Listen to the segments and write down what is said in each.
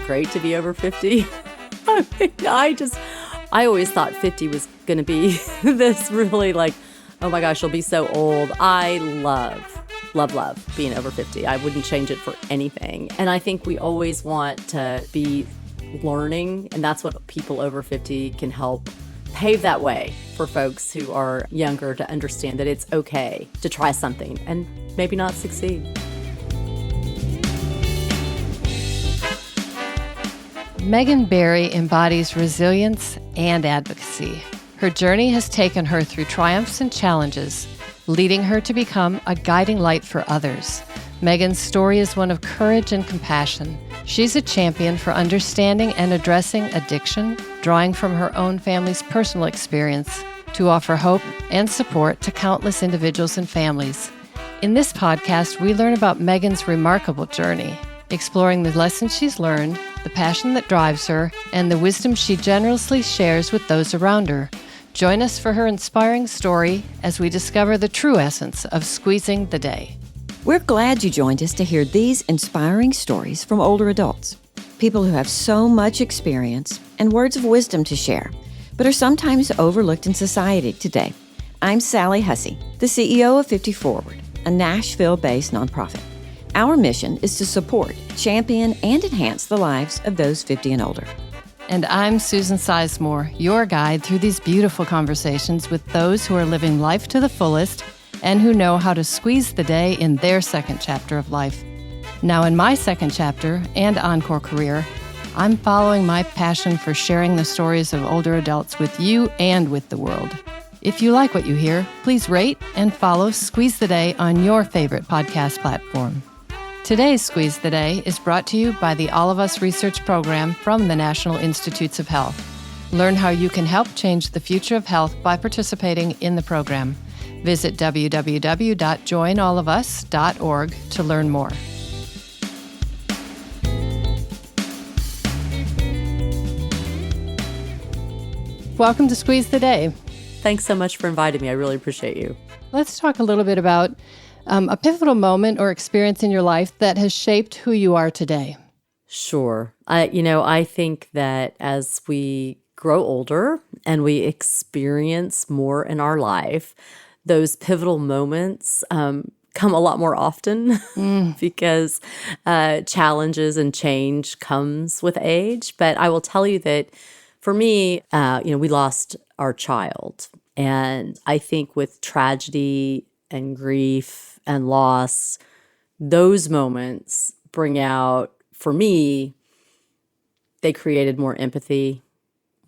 great to be over 50. I mean, I always thought 50 was going to be this really like, oh my gosh, I'll be so old. I love being over 50. I wouldn't change it for anything. And I think we always want to be learning, and that's what people over 50 can help pave that way for folks who are younger to understand that it's okay to try something and maybe not succeed. Megan Barry embodies resilience and advocacy. Her journey has taken her through triumphs and challenges, leading her to become a guiding light for others. Megan's story is one of courage and compassion. She's a champion for understanding and addressing addiction, drawing from her own family's personal experience to offer hope and support to countless individuals and families. In this podcast, we learn about Megan's remarkable journey, exploring the lessons she's learned, the passion that drives her, and the wisdom she generously shares with those around her. Join us for her inspiring story as we discover the true essence of squeezing the day. We're glad you joined us to hear these inspiring stories from older adults, people who have so much experience and words of wisdom to share, but are sometimes overlooked in society today. I'm Sally Hussey, the CEO of 50 Forward, a Nashville-based nonprofit. Our mission is to support, champion, and enhance the lives of those 50 and older. And I'm Susan Sizemore, your guide through these beautiful conversations with those who are living life to the fullest and who know how to squeeze the day in their second chapter of life. Now, in my second chapter and encore career, I'm following my passion for sharing the stories of older adults with you and with the world. If you like what you hear, please rate and follow Squeeze the Day on your favorite podcast platform. Today's Squeeze the Day is brought to you by the All of Us Research Program from the National Institutes of Health. Learn how you can help change the future of health by participating in the program. Visit www.joinallofus.org to learn more. Welcome to Squeeze the Day. Thanks so much for inviting me. I really appreciate you. Let's talk a little bit about a pivotal moment or experience in your life that has shaped who you are today. Sure. I think that as we grow older and we experience more in our life, those pivotal moments come a lot more often because challenges and change comes with age. But I will tell you that for me, we lost our child. And I think with tragedy and grief and loss, those moments bring out, for me, they created more empathy,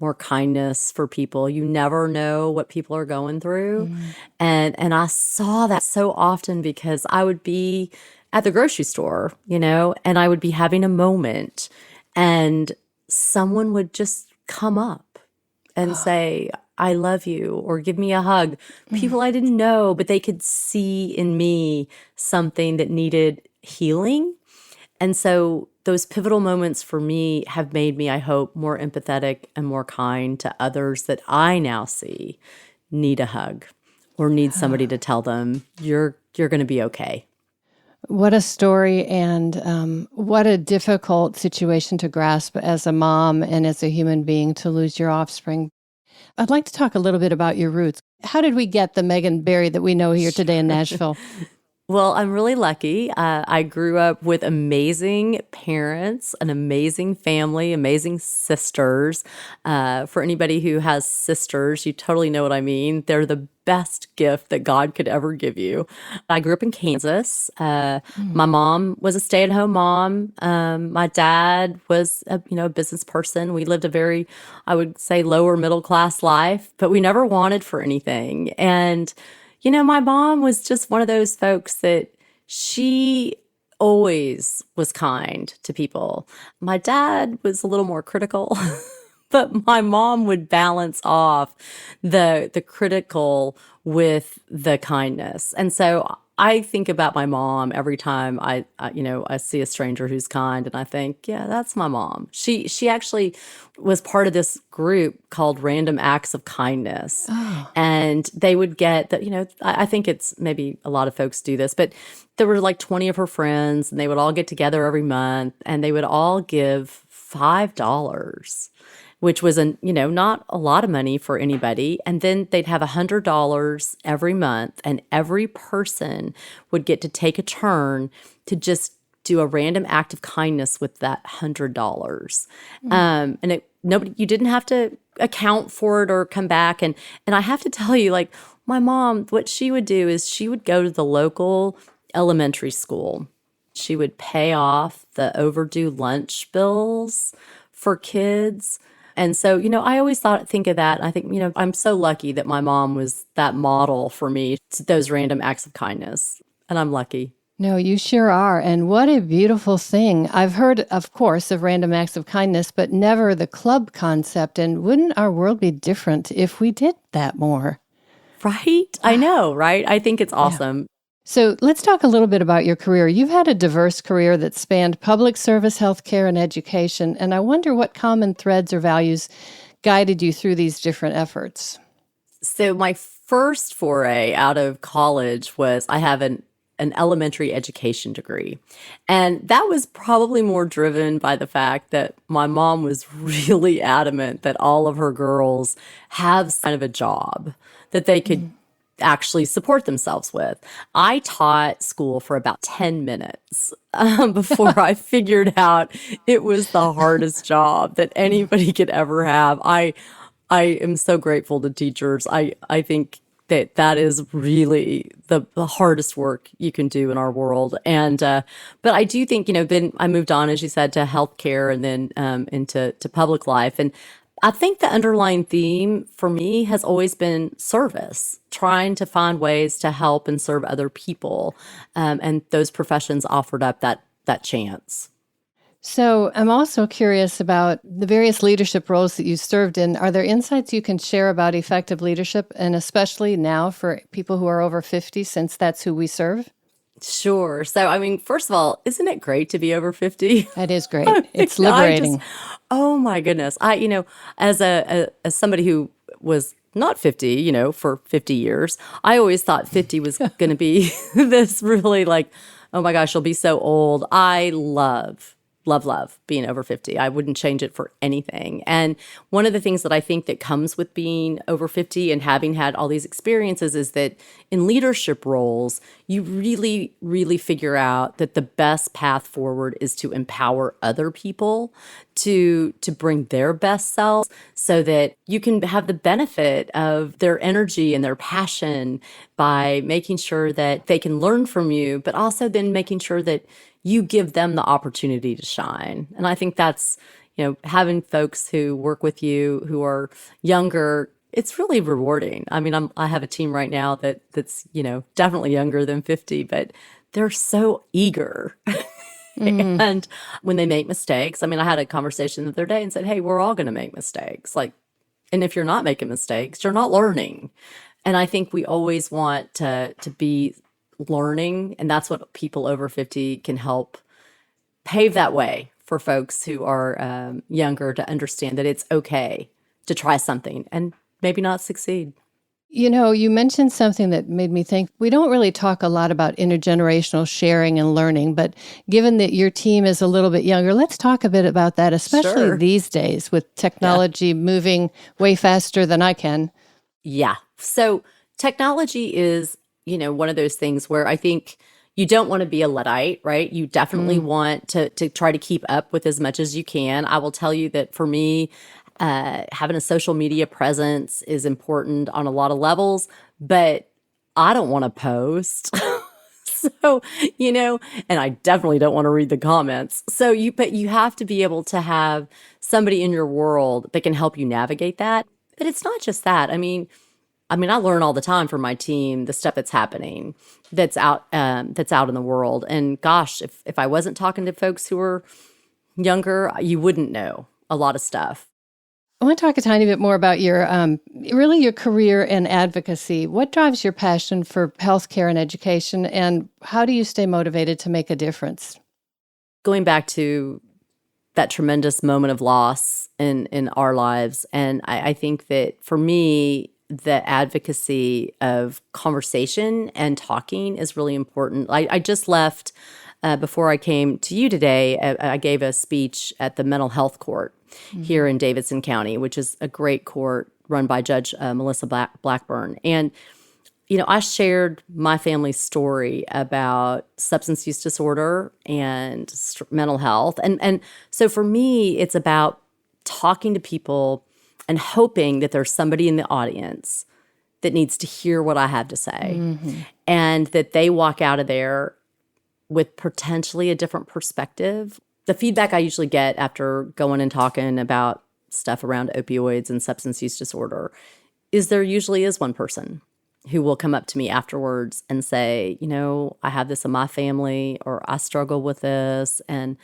more kindness for people. You never know what people are going through. And I saw that so often because I would be at the grocery store, and I would be having a moment and someone would just come up and say, I love you, or give me a hug. People I didn't know, but they could see in me something that needed healing. And so those pivotal moments for me have made me, I hope, more empathetic and more kind to others that I now see need a hug or need somebody to tell them, you're going to be okay. What a story, and what a difficult situation to grasp as a mom and as a human being to lose your offspring. I'd like to talk a little bit about your roots. How did we get the Megan Barry that we know here today in Nashville? Well, I'm really lucky. I grew up with amazing parents, an amazing family, amazing sisters. For anybody who has sisters, you totally know what I mean. They're the best gift that God could ever give you. I grew up in Kansas. My mom was a stay-at-home mom. My dad was a business person. We lived a very, I would say, lower middle class life, but we never wanted for anything. And my mom was just one of those folks that she always was kind to people. My dad was a little more critical, but my mom would balance off the critical with the kindness. And so I think about my mom every time I see a stranger who's kind, and I think, yeah, that's my mom. She actually was part of this group called Random Acts of Kindness. Oh. And they would get that, I think it's maybe a lot of folks do this, but there were like 20 of her friends, and they would all get together every month, and they would all give $5, which was not a lot of money for anybody. And then they'd have $100 every month, and every person would get to take a turn to just do a random act of kindness with that $100. And you didn't have to account for it or come back. And I have to tell you, like, my mom, what she would do is she would go to the local elementary school. She would pay off the overdue lunch bills for kids. And so, I always think of that. I think, I'm so lucky that my mom was that model for me to those random acts of kindness. And I'm lucky. No, you sure are. And what a beautiful thing. I've heard, of course, of random acts of kindness, but never the club concept. And wouldn't our world be different if we did that more? Right? I know, right? I think it's awesome. Yeah. So let's talk a little bit about your career. You've had a diverse career that spanned public service, healthcare, and education. And I wonder what common threads or values guided you through these different efforts. So my first foray out of college was I have an elementary education degree. And that was probably more driven by the fact that my mom was really adamant that all of her girls have kind of a job that they could actually support themselves with. I taught school for about 10 minutes before I figured out it was the hardest job that anybody could ever have. I am so grateful to teachers. I think that is really the hardest work you can do in our world. And but I do think, then I moved on, as you said, to healthcare and then into public life. And I think the underlying theme for me has always been service, trying to find ways to help and serve other people. And those professions offered up that chance. So I'm also curious about the various leadership roles that you served in. Are there insights you can share about effective leadership, and especially now for people who are over 50, since that's who we serve? Sure. So, first of all, isn't it great to be over 50? That is great. It's liberating. Oh my goodness. As somebody who was not 50, for 50 years, I always thought 50 was going to be this really like, oh my gosh, you'll be so old. I love being over 50. I wouldn't change it for anything. And one of the things that I think that comes with being over 50 and having had all these experiences is that in leadership roles, you really, really figure out that the best path forward is to empower other people to bring their best selves so that you can have the benefit of their energy and their passion by making sure that they can learn from you, but also then making sure that you give them the opportunity to shine. And I think that's, having folks who work with you who are younger, it's really rewarding. I have a team right now that's, definitely younger than 50, but they're so eager. And when they make mistakes, I had a conversation the other day and said, hey, we're all going to make mistakes. And if you're not making mistakes, you're not learning. And I think we always want to be learning, and that's what people over 50 can help pave that way for folks who are younger to understand that it's okay to try something and maybe not succeed. You mentioned something that made me think we don't really talk a lot about intergenerational sharing and learning, but given that your team is a little bit younger, let's talk a bit about that, especially these days with technology moving way faster than I can. Yeah. So technology is one of those things where I think you don't want to be a Luddite, right? You definitely want to try to keep up with as much as you can. I will tell you that for me, having a social media presence is important on a lot of levels, but I don't want to post. So, and I definitely don't want to read the comments. But you have to be able to have somebody in your world that can help you navigate that. But it's not just that. I learn all the time from my team, the stuff that's happening, that's out in the world. And gosh, if I wasn't talking to folks who are younger, you wouldn't know a lot of stuff. I want to talk a tiny bit more about your career and advocacy. What drives your passion for healthcare and education, and how do you stay motivated to make a difference? Going back to that tremendous moment of loss in our lives, and I think that for me, the advocacy of conversation and talking is really important. I just left before I came to you today, I gave a speech at the mental health court here in Davidson County, which is a great court run by Judge Melissa Blackburn. And I shared my family's story about substance use disorder and mental health. And so for me, it's about talking to people and hoping that there's somebody in the audience that needs to hear what I have to say and that they walk out of there with potentially a different perspective. The feedback I usually get after going and talking about stuff around opioids and substance use disorder is there usually is one person who will come up to me afterwards and say, I have this in my family, or I struggle with this, and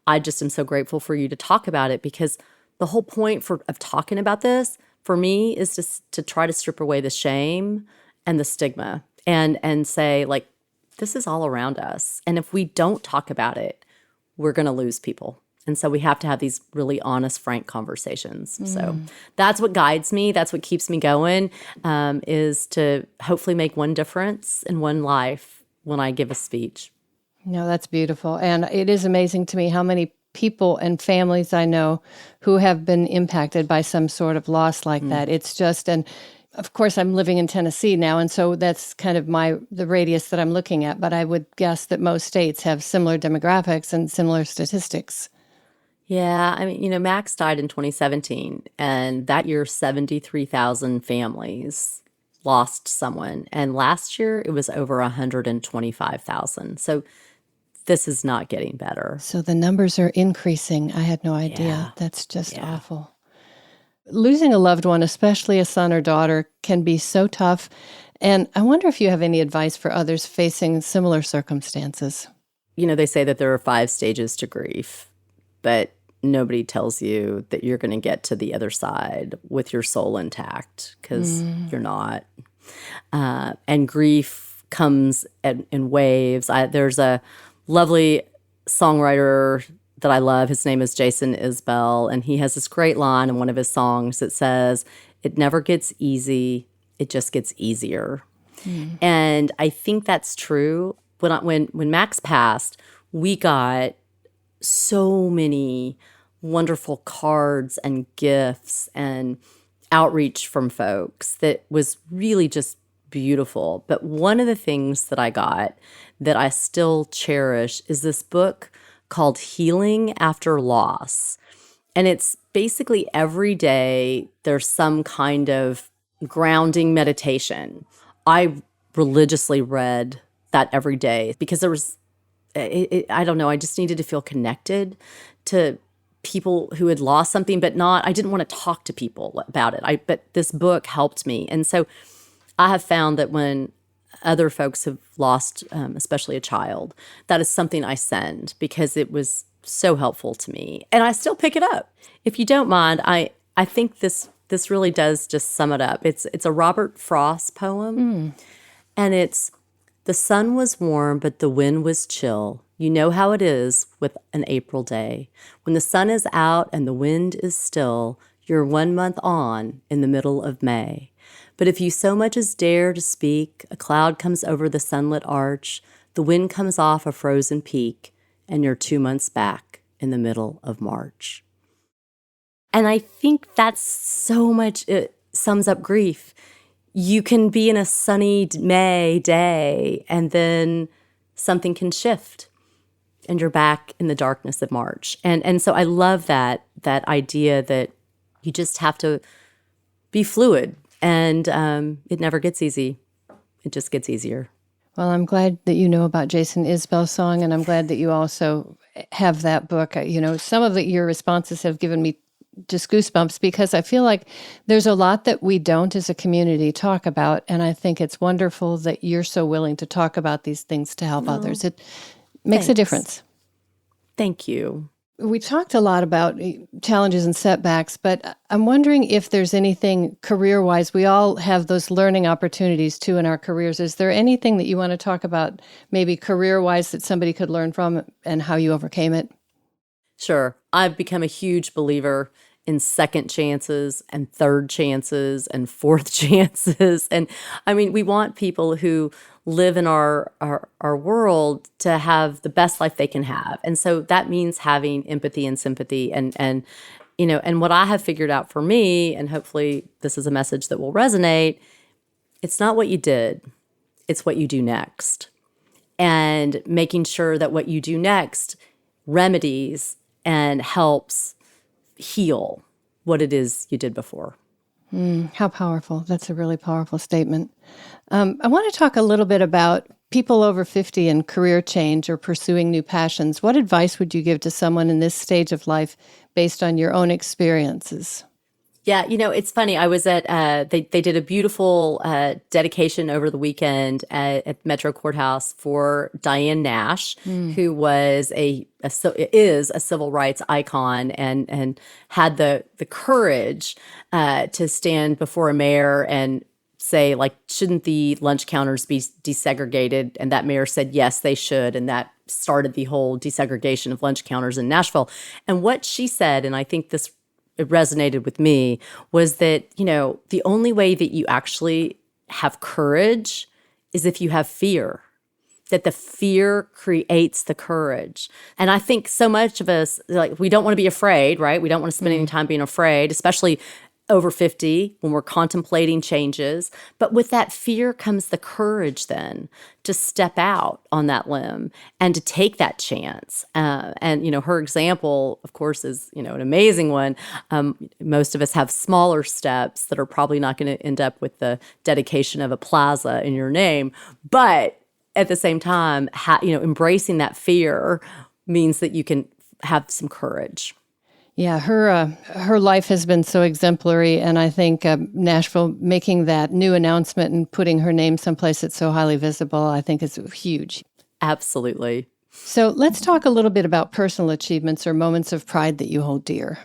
I just am so grateful for you to talk about it, because the whole point of talking about this for me is to try to strip away the shame and the stigma and say, like, this is all around us. And if we don't talk about it, we're going to lose people. And so we have to have these really honest, frank conversations. So that's what guides me. That's what keeps me going, is to hopefully make one difference in one life when I give a speech. No, that's beautiful. And it is amazing to me how many people and families I know who have been impacted by some sort of loss like that. It's just, and of course I'm living in Tennessee now, and so that's kind of the radius that I'm looking at, but I would guess that most states have similar demographics and similar statistics. Yeah, I mean, Max died in 2017, and that year 73,000 families lost someone. And last year it was over 125,000. So this is not getting better. So the numbers are increasing. I had no idea. Yeah. That's just awful. Losing a loved one, especially a son or daughter, can be so tough. And I wonder if you have any advice for others facing similar circumstances. They say that there are 5 stages to grief, but nobody tells you that you're going to get to the other side with your soul intact, because you're not. And grief comes in waves. There's a lovely songwriter that I love. His name is Jason Isbell, and he has this great line in one of his songs that says, "It never gets easy, it just gets easier." And I think that's true. When Max passed, we got so many wonderful cards and gifts and outreach from folks that was really just beautiful. But one of the things that I got that I still cherish is this book called Healing After Loss. And it's basically every day there's some kind of grounding meditation. I religiously read that every day because there was, I don't know, I just needed to feel connected to people who had lost something, but I didn't want to talk to people about it. But this book helped me. And so I have found that when other folks have lost, especially a child, that is something I send because it was so helpful to me. And I still pick it up. If you don't mind, I think this really does just sum it up. It's a Robert Frost poem, and it's, "The sun was warm, but the wind was chill. You know how it is with an April day. When the sun is out and the wind is still, you're 1 month on in the middle of May. But if you so much as dare to speak, a cloud comes over the sunlit arch, the wind comes off a frozen peak, and you're 2 months back in the middle of March." And I think that's so much, it sums up grief. You can be in a sunny May day, and then something can shift, and you're back in the darkness of March. And so I love that idea that you just have to be fluid, and it never gets easy. It just gets easier. Well, I'm glad that you know about Jason Isbell's song, and I'm glad that you also have that book. Some of your responses have given me just goosebumps, because I feel like there's a lot that we don't as a community talk about, and I think it's wonderful that you're so willing to talk about these things to help others. It makes a difference. Thank you. We talked a lot about challenges and setbacks, but I'm wondering if there's anything career-wise. We all have those learning opportunities too in our careers. Is there anything that you want to talk about, maybe career-wise, that somebody could learn from and how you overcame it? Sure. I've become a huge believer in second chances and third chances and fourth chances. And I mean, we want people who live in our world to have the best life they can have. And so that means having empathy and sympathy and and what I have figured out for me, and hopefully this is a message that will resonate, it's not what you did, it's what you do next. And making sure that what you do next remedies and helps heal what it is you did before. How powerful. That's a really powerful statement. I want to talk a little bit about people over 50 and career change or pursuing new passions. What advice would you give to someone in this stage of life based on your own experiences? Yeah, it's funny. I was at they did a beautiful dedication over the weekend at Metro Courthouse for Diane Nash, who was is a civil rights icon and had the courage to stand before a mayor and say, like, shouldn't the lunch counters be desegregated? And that mayor said, yes, they should. And that started the whole desegregation of lunch counters in Nashville. And what she said, and I think it resonated with me, was that, the only way that you actually have courage is if you have fear, that the fear creates the courage. And I think so much of us, like, we don't want to be afraid, right? We don't want to spend any time being afraid, especially over 50 when we're contemplating changes. But with that fear comes the courage then to step out on that limb and to take that chance. And her example, of course, is, an amazing one. Most of us have smaller steps that are probably not going to end up with the dedication of a plaza in your name. But at the same time, embracing that fear means that you can have some courage. Yeah, her life has been so exemplary, and I think Nashville making that new announcement and putting her name someplace that's so highly visible, I think is huge. Absolutely. So let's talk a little bit about personal achievements or moments of pride that you hold dear.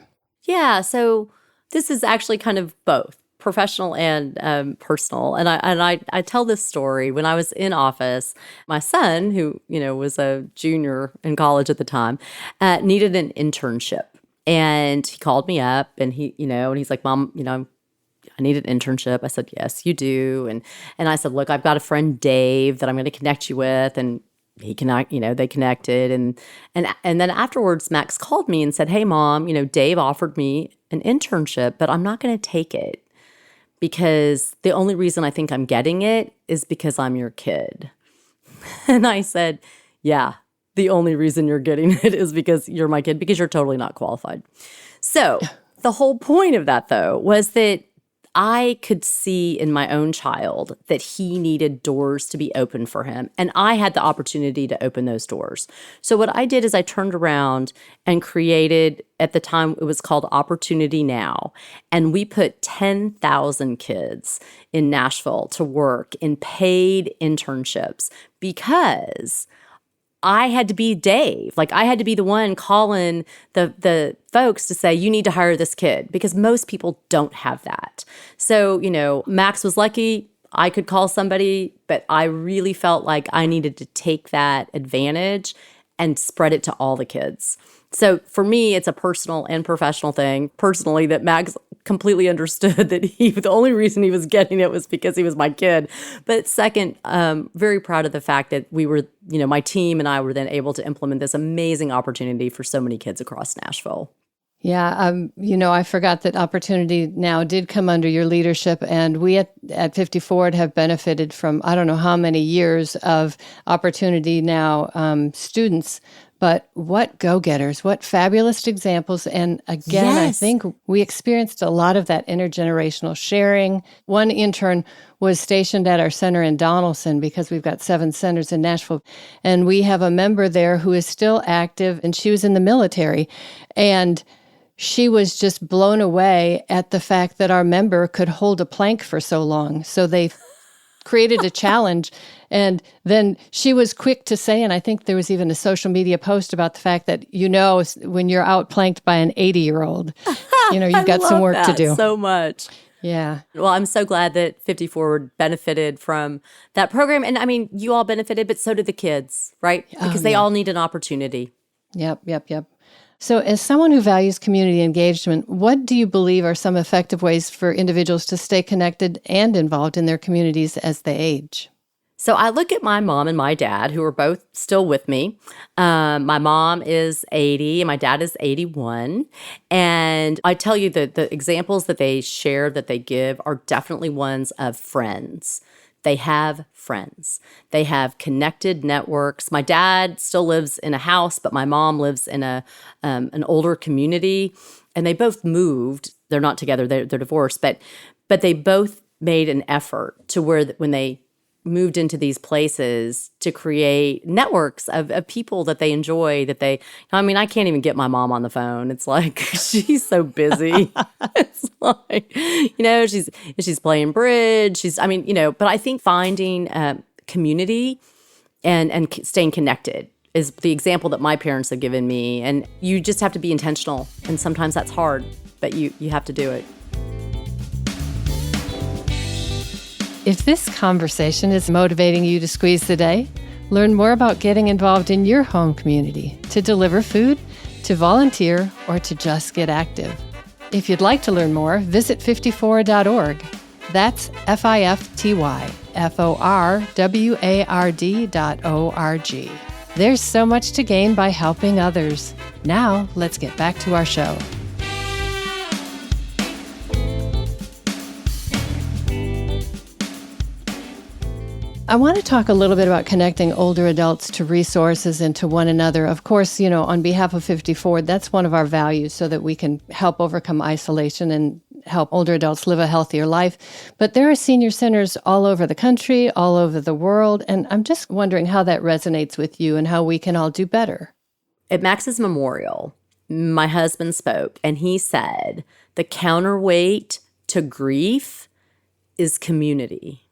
Yeah, so this is actually kind of both professional and personal. And I tell this story. When I was in office, my son, who was a junior in college at the time, needed an internship. And he called me up and he's like, Mom, I need an internship. I said, yes, you do. And I said, look, I've got a friend, Dave, that I'm going to connect you with. And he they connected. And then afterwards, Max called me and said, hey, Mom, Dave offered me an internship, but I'm not going to take it because the only reason I think I'm getting it is because I'm your kid. And I said, yeah. The only reason you're getting it is because you're my kid, because you're totally not qualified. So the whole point of that, though, was that I could see in my own child that he needed doors to be open for him. And I had the opportunity to open those doors. So what I did is I turned around and created, at the time it was called Opportunity Now. And we put 10,000 kids in Nashville to work in paid internships because I had to be Dave. Like, I had to be the one calling the folks to say, you need to hire this kid, because most people don't have that. So, Max was lucky I could call somebody, but I really felt like I needed to take that advantage and spread it to all the kids. So for me, it's a personal and professional thing. Personally, that Max completely understood that the only reason he was getting it was because he was my kid. But second, very proud of the fact that we were, my team and I were then able to implement this amazing opportunity for so many kids across Nashville. Yeah, I forgot that Opportunity Now did come under your leadership, and we at 50 Forward have benefited from I don't know how many years of Opportunity Now students. But what go-getters, what fabulous examples. And again, yes. I think we experienced a lot of that intergenerational sharing. One intern was stationed at our center in Donaldson, because we've got 7 centers in Nashville. And we have a member there who is still active, and she was in the military. And she was just blown away at the fact that our member could hold a plank for so long. So they created a challenge. And then she was quick to say, and I think there was even a social media post about the fact that, when you're outplanked by an 80-year-old, you've got some work to do. So much. Yeah. Well, I'm so glad that 50 Forward benefited from that program. And I mean, you all benefited, but so did the kids, right? Because they all need an opportunity. Yep. So as someone who values community engagement, what do you believe are some effective ways for individuals to stay connected and involved in their communities as they age? So I look at my mom and my dad, who are both still with me. My mom is 80 and my dad is 81. And I tell you that the examples that they share, that they give, are definitely ones of friends. They have friends. They have connected networks. My dad still lives in a house, but my mom lives in an older community. And they both moved. They're not together. They're divorced. But they both made an effort to where when they moved into these places to create networks of people that they enjoy, I mean, I can't even get my mom on the phone. It's like, she's so busy. It's like, she's playing bridge. But I think finding community and staying connected is the example that my parents have given me. And you just have to be intentional. And sometimes that's hard, but you have to do it. If this conversation is motivating you to squeeze the day, learn more about getting involved in your home community, to deliver food, to volunteer, or to just get active. If you'd like to learn more, visit 54.org. That's FIFTY-FORWARD.org. There's so much to gain by helping others. Now, let's get back to our show. I want to talk a little bit about connecting older adults to resources and to one another. Of course, on behalf of 54, that's one of our values, so that we can help overcome isolation and help older adults live a healthier life. But there are senior centers all over the country, all over the world, and I'm just wondering how that resonates with you and how we can all do better. At Max's memorial, my husband spoke, and he said, the counterweight to grief is community.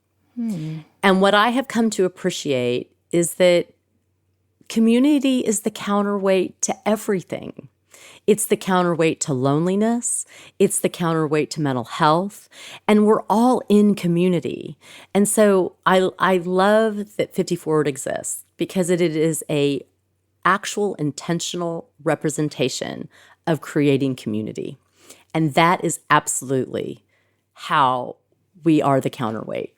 And what I have come to appreciate is that community is the counterweight to everything. It's the counterweight to loneliness. It's the counterweight to mental health. And we're all in community. And so I love that 54 exists, because it is a actual intentional representation of creating community. And that is absolutely how we are the counterweight.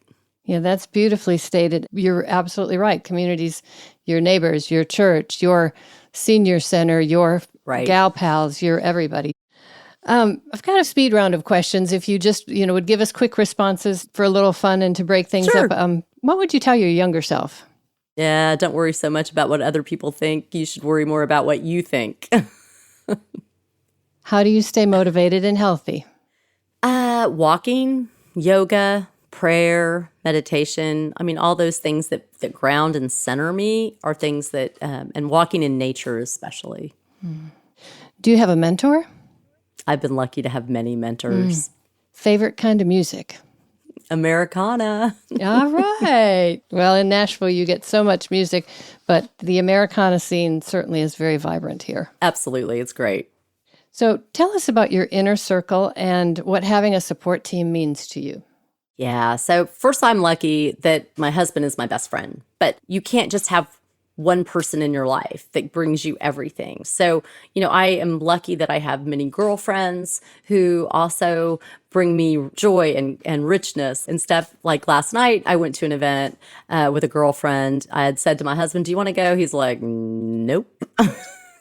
Yeah, that's beautifully stated. You're absolutely right. Communities, your neighbors, your church, your senior center, your gal pals, your everybody. I've got a speed round of questions. If you just, would give us quick responses for a little fun and to break things up. What would you tell your younger self? Yeah, don't worry so much about what other people think. You should worry more about what you think. How do you stay motivated and healthy? Walking, yoga, prayer, meditation. I mean, all those things that ground and center me are things that, and walking in nature especially. Do you have a mentor? I've been lucky to have many mentors. Favorite kind of music? Americana. All right. Well, in Nashville, you get so much music, but the Americana scene certainly is very vibrant here. Absolutely. It's great. So tell us about your inner circle and what having a support team means to you. Yeah. So first, I'm lucky that my husband is my best friend, but you can't just have one person in your life that brings you everything. So, I am lucky that I have many girlfriends who also bring me joy and richness and stuff. Like last night, I went to an event with a girlfriend. I had said to my husband, do you want to go? He's like, nope.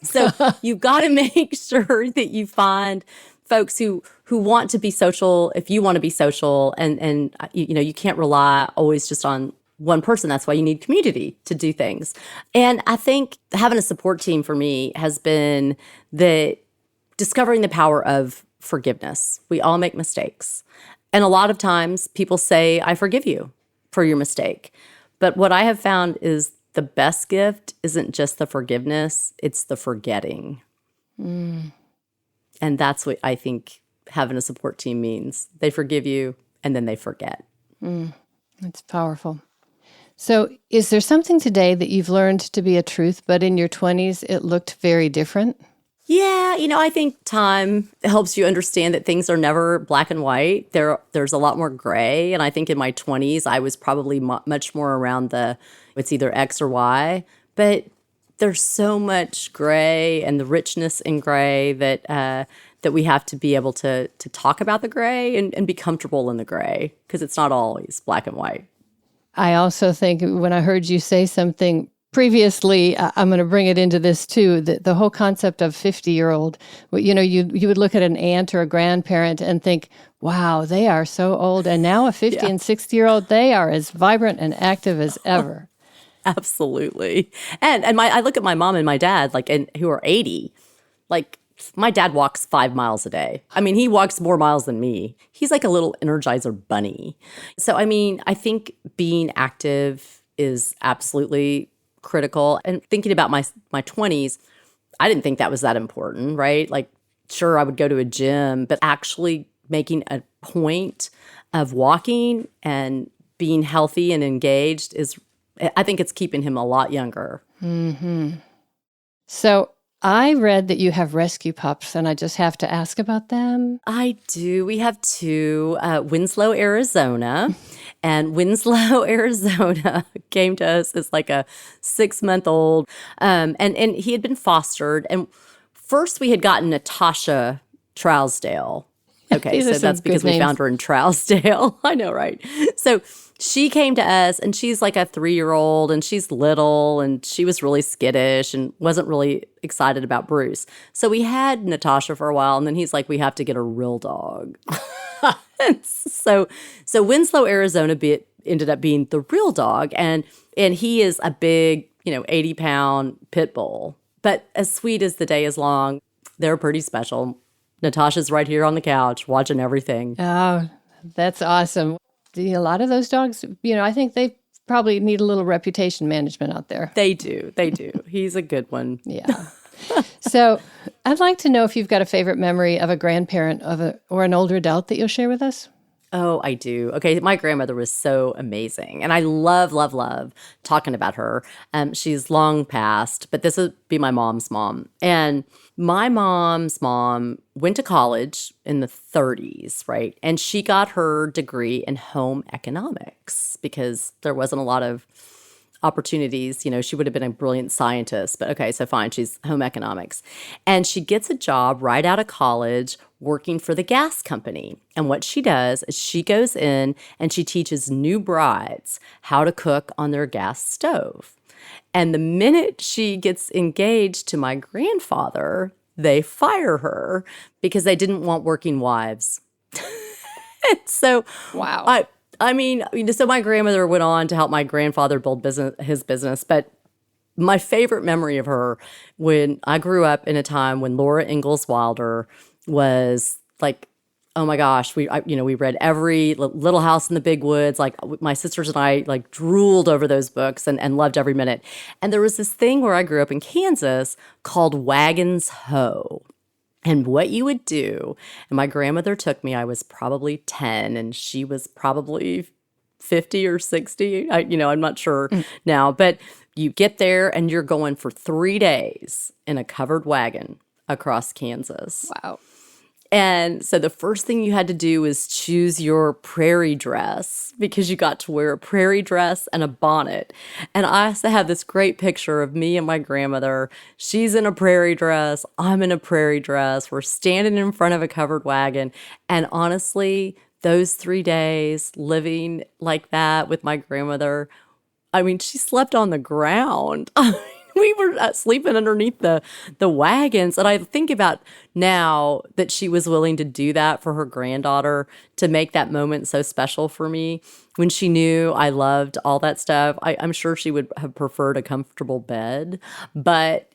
So you've got to make sure that you find folks who want to be social, if you want to be social, and you can't rely always just on one person. That's why you need community to do things. And I think having a support team for me has been discovering the power of forgiveness. We all make mistakes. And a lot of times people say, I forgive you for your mistake. But what I have found is the best gift isn't just the forgiveness, it's the forgetting. And that's what I think having a support team means. They forgive you and then they forget. That's powerful. So is there something today that you've learned to be a truth, but in your 20s it looked very different? Yeah, I think time helps you understand that things are never black and white. There's a lot more gray. And I think in my 20s, I was probably much more around it's either X or Y. But there's so much gray and the richness in gray that we have to be able to talk about the gray and be comfortable in the gray, because it's not always black and white. I also think when I heard you say something previously, I'm going to bring it into this too, the whole concept of 50-year-old. You would look at an aunt or a grandparent and think, wow, they are so old. And now a 50 and 60-year-old, they are as vibrant and active as ever. Absolutely. And I look at my mom and my dad, who are 80. Like, my dad walks 5 miles a day. I mean, he walks more miles than me. He's like a little Energizer bunny. So, I mean, I think being active is absolutely critical. And thinking about my 20s, I didn't think that was that important, right? Like, sure, I would go to a gym, but actually making a point of walking and being healthy and engaged I think it's keeping him a lot younger. Mm-hmm. So I read that you have rescue pups, and I just have to ask about them. I do. We have two, Winslow, Arizona. And Winslow, Arizona came to us as like a 6-month-old. And he had been fostered. And first we had gotten Natasha Trousdale. Okay, so that's because we found her in Trousdale. I know, right? So she came to us, and she's like a 3-year-old, and she's little, and she was really skittish and wasn't really excited about Bruce. So we had Natasha for a while, and then he's like, we have to get a real dog. so Winslow, Arizona ended up being the real dog, and he is a big, 80-pound pit bull. But as sweet as the day is long, they're pretty special. Natasha's right here on the couch watching everything. Oh, that's awesome. A lot of those dogs, I think they probably need a little reputation management out there. They do. He's a good one. Yeah. So I'd like to know if you've got a favorite memory of a grandparent or an older adult that you'll share with us. Oh, I do. Okay, my grandmother was so amazing, and I love, love, love talking about her. She's long passed, but this would be my mom's mom. And my mom's mom went to college in the 30s, right? And she got her degree in home economics because there wasn't a lot of opportunities. She would have been a brilliant scientist, but okay, so fine, she's home economics. And she gets a job right out of college working for the gas company. And what she does is she goes in and she teaches new brides how to cook on their gas stove. And the minute she gets engaged to my grandfather, they fire her because they didn't want working wives. And so, wow. I mean, so my grandmother went on to help my grandfather build his business, but my favorite memory of her, when I grew up in a time when Laura Ingalls Wilder was like, oh my gosh, we read every Little House in the Big Woods. Like, my sisters and I like drooled over those books and loved every minute. And there was this thing where I grew up in Kansas called Wagons Ho. And what you would do, and my grandmother took me, I was probably 10 and she was probably 50 or 60. I'm not sure now, but you get there and you're going for 3 days in a covered wagon across Kansas. Wow. And so the first thing you had to do was choose your prairie dress because you got to wear a prairie dress and a bonnet. And I also have this great picture of me and my grandmother. She's in a prairie dress. I'm in a prairie dress. We're standing in front of a covered wagon. And honestly, those 3 days living like that with my grandmother, I mean, she slept on the ground. We were sleeping underneath the wagons. And I think about now that she was willing to do that for her granddaughter to make that moment so special for me. When she knew I loved all that stuff, I'm sure she would have preferred a comfortable bed. But,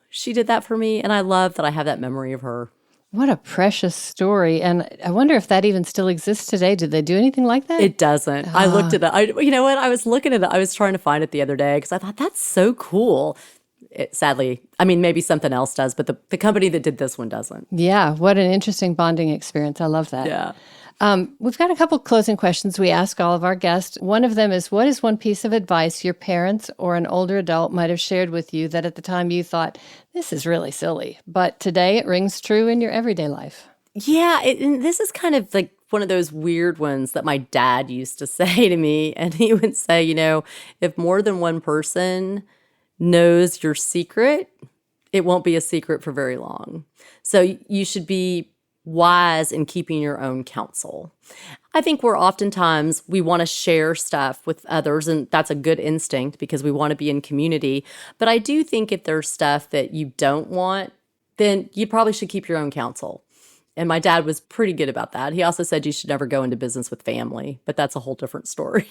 she did that for me. And I love that I have that memory of her. What a precious story. And I wonder if that even still exists today. Did they do anything like that? It doesn't. I looked at it. You know what? I was looking at it. I was trying to find it the other day because I thought, that's so cool. Sadly, I mean, maybe something else does, but the company that did this one doesn't. Yeah. What an interesting bonding experience. I love that. Yeah. We've got a couple closing questions we ask all of our guests. One of them is, what is one piece of advice your parents or an older adult might have shared with you that at the time you thought, this is really silly, but today it rings true in your everyday life? Yeah, and this is kind of like one of those weird ones that my dad used to say to me. And he would say, if more than one person knows your secret, it won't be a secret for very long. So you should be wise in keeping your own counsel. I think we want to share stuff with others, and that's a good instinct because we want to be in community. But I do think if there's stuff that you don't want, then you probably should keep your own counsel. And my dad was pretty good about that. He also said you should never go into business with family, but that's a whole different story.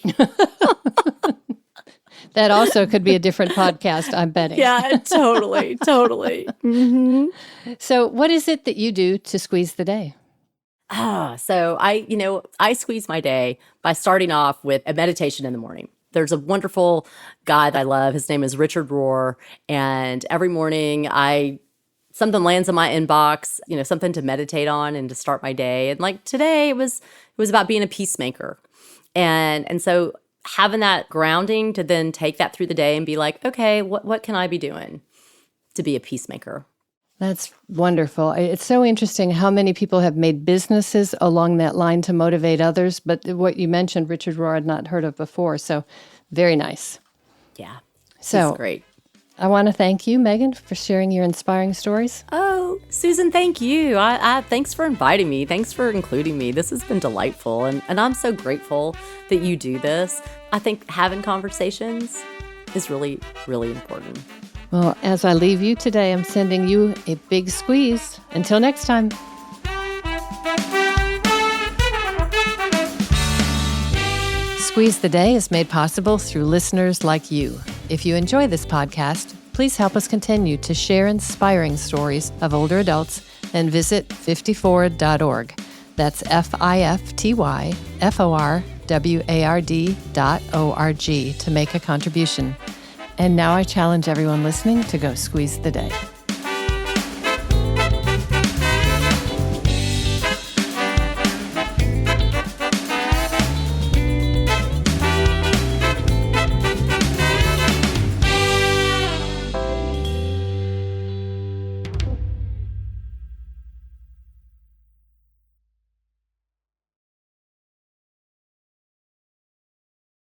That also could be a different podcast, I'm betting. Yeah, totally. Mm-hmm. So what is it that you do to squeeze the day? So I squeeze my day by starting off with a meditation in the morning. There's a wonderful guy that I love. His name is Richard Rohr. And every morning something lands in my inbox, something to meditate on and to start my day. And like today it was about being a peacemaker. And so having that grounding to then take that through the day and be like, okay, what can I be doing to be a peacemaker? That's wonderful. It's so interesting how many people have made businesses along that line to motivate others. But what you mentioned, Richard Rohr, I'd not heard of before. So very nice. Yeah, so he's great. I want to thank you, Megan, for sharing your inspiring stories. Oh, Susan, thank you. Thanks for inviting me. Thanks for including me. This has been delightful. And I'm so grateful that you do this. I think having conversations is really, really important. Well, as I leave you today, I'm sending you a big squeeze. Until next time. Squeeze the Day is made possible through listeners like you. If you enjoy this podcast, please help us continue to share inspiring stories of older adults and visit 54ward.org. That's FIFTYFORWARD.org to make a contribution. And now I challenge everyone listening to go squeeze the day.